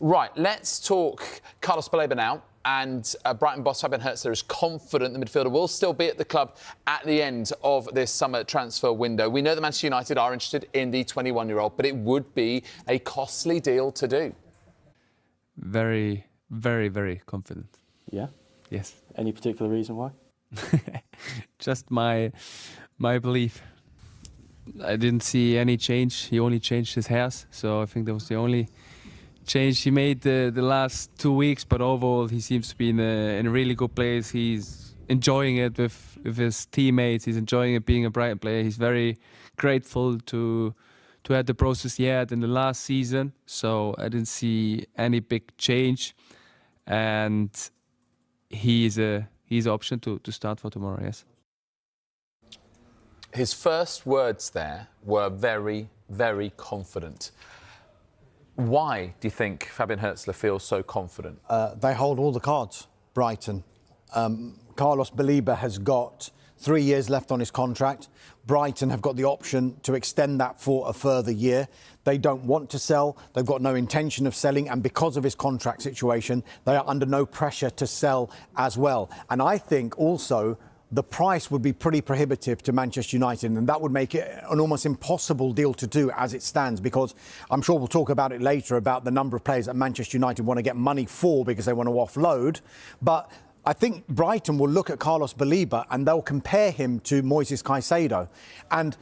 Right, let's talk Carlos Baleba now. And Brighton boss Fabian Hertzler is confident the midfielder will still be at the club at the end of this summer transfer window. We know that Manchester United are interested in the 21-year-old, but it would be a costly deal to do. Very, very, very confident. Yeah? Yes. Any particular reason why? Just my belief. I didn't see any change. He only changed his hairs, so I think that was the only change he made the last 2 weeks. But overall, he seems to be in a really good place. He's enjoying it with his teammates. He's enjoying it being a Brighton player. He's very grateful to have the process he had in the last season. So I didn't see any big change, and he's an option to start for tomorrow. Yes. His first words there were very, very confident. Why do you think Fabian Hertzler feels so confident? They hold all the cards, Brighton. Carlos Baleba has got 3 years left on his contract. Brighton have got the option to extend that for a further year. They don't want to sell. They've got no intention of selling. And because of his contract situation, they are under no pressure to sell as well. And I think also the price would be pretty prohibitive to Manchester United, and that would make it an almost impossible deal to do as it stands, because I'm sure we'll talk about it later about the number of players that Manchester United want to get money for because they want to offload. But I think Brighton will look at Carlos Baleba and they'll compare him to Moises Caicedo. And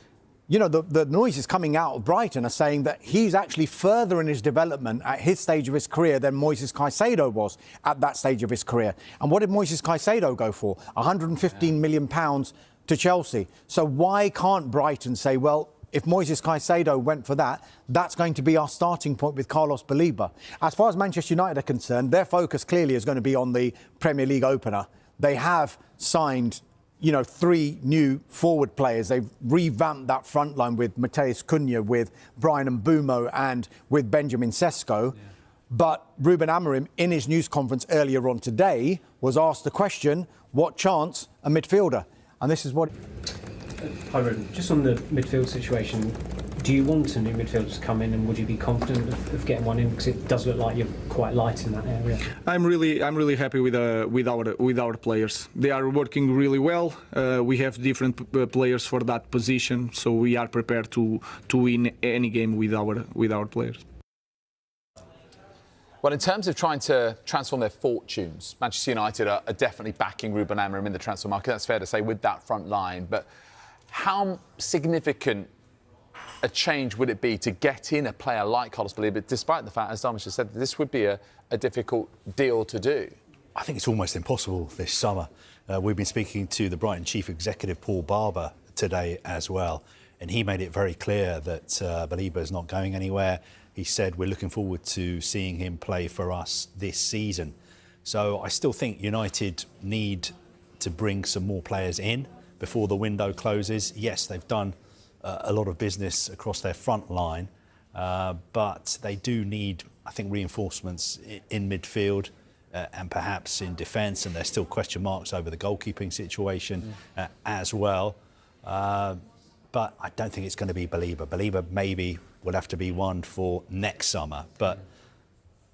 you know, the noises coming out of Brighton are saying that he's actually further in his development at his stage of his career than Moises Caicedo was at that stage of his career. And what did Moises Caicedo go for? £115 million to Chelsea. So why can't Brighton say, well, if Moises Caicedo went for that, that's going to be our starting point with Carlos Baleba. As far as Manchester United are concerned, their focus clearly is going to be on the Premier League opener. They have signed 3 new forward players. They've revamped that front line with Matheus Cunha, with Bryan Mbeumo and with Benjamin Sesko. Yeah. But Ruben Amorim, in his news conference earlier on today, was asked the question, what chance a midfielder? And this is what... Hi Ruben, just on the midfield situation, do you want a new midfielder to come in, and would you be confident of getting one in? Because it does look like you're quite light in that area. I'm really happy with our players. They are working really well. We have different players for that position, so we are prepared to win any game with our players. Well, in terms of trying to transform their fortunes, Manchester United are definitely backing Ruben Amorim in the transfer market. That's fair to say, with that front line. But how significant a change would it be to get in a player like Carlos Baleba, despite the fact, as Dharmesh has said, this would be a difficult deal to do? I think it's almost impossible this summer. We've been speaking to the Brighton chief executive, Paul Barber, today as well, and he made it very clear that Baleba is not going anywhere. He said, we're looking forward to seeing him play for us this season. So I still think United need to bring some more players in before the window closes. Yes, they've done a lot of business across their front line, but they do need, I think, reinforcements in midfield and perhaps in defence, and there's still question marks over the goalkeeping situation as well. But I don't think it's going to be Baleba. Baleba maybe will have to be one for next summer, but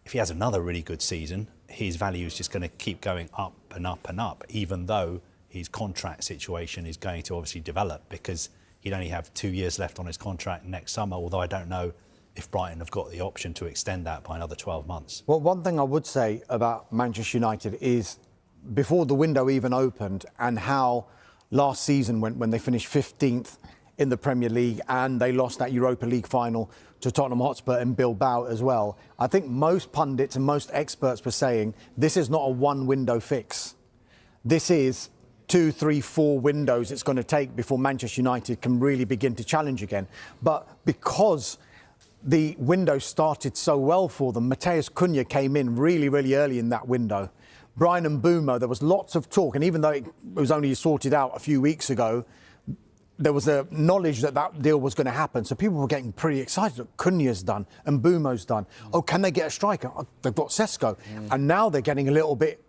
if he has another really good season, his value is just going to keep going up and up and up, even though his contract situation is going to obviously develop, because he'd only have 2 years left on his contract next summer, although I don't know if Brighton have got the option to extend that by another 12 months. Well, one thing I would say about Manchester United is, before the window even opened, and how last season when they finished 15th in the Premier League and they lost that Europa League final to Tottenham Hotspur and Bilbao as well, I think most pundits and most experts were saying this is not a one-window fix. This is 2, 3, 4 windows it's going to take before Manchester United can really begin to challenge again. But because the window started so well for them, Matheus Cunha came in really, really early in that window. Bryan Mbeumo, there was lots of talk, and even though it was only sorted out a few weeks ago, there was a knowledge that that deal was going to happen. So people were getting pretty excited. Look, Cunha's done, and Mbeumo's done. Oh, can they get a striker? Oh, they've got Sesko. And now they're getting a little bit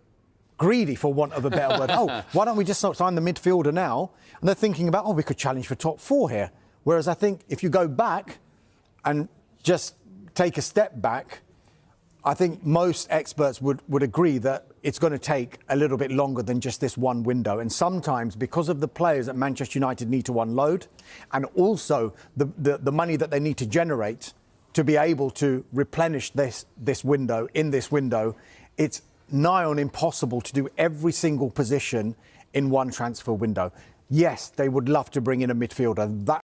greedy, for want of a better word. Oh, why don't we just sign the midfielder now? And they're thinking about, oh, we could challenge for top 4 here. Whereas I think if you go back and just take a step back, I think most experts would agree that it's going to take a little bit longer than just this one window. And sometimes, because of the players that Manchester United need to unload, and also the money that they need to generate to be able to replenish this window, it's nigh on impossible to do every single position in one transfer window. Yes, they would love to bring in a midfielder. That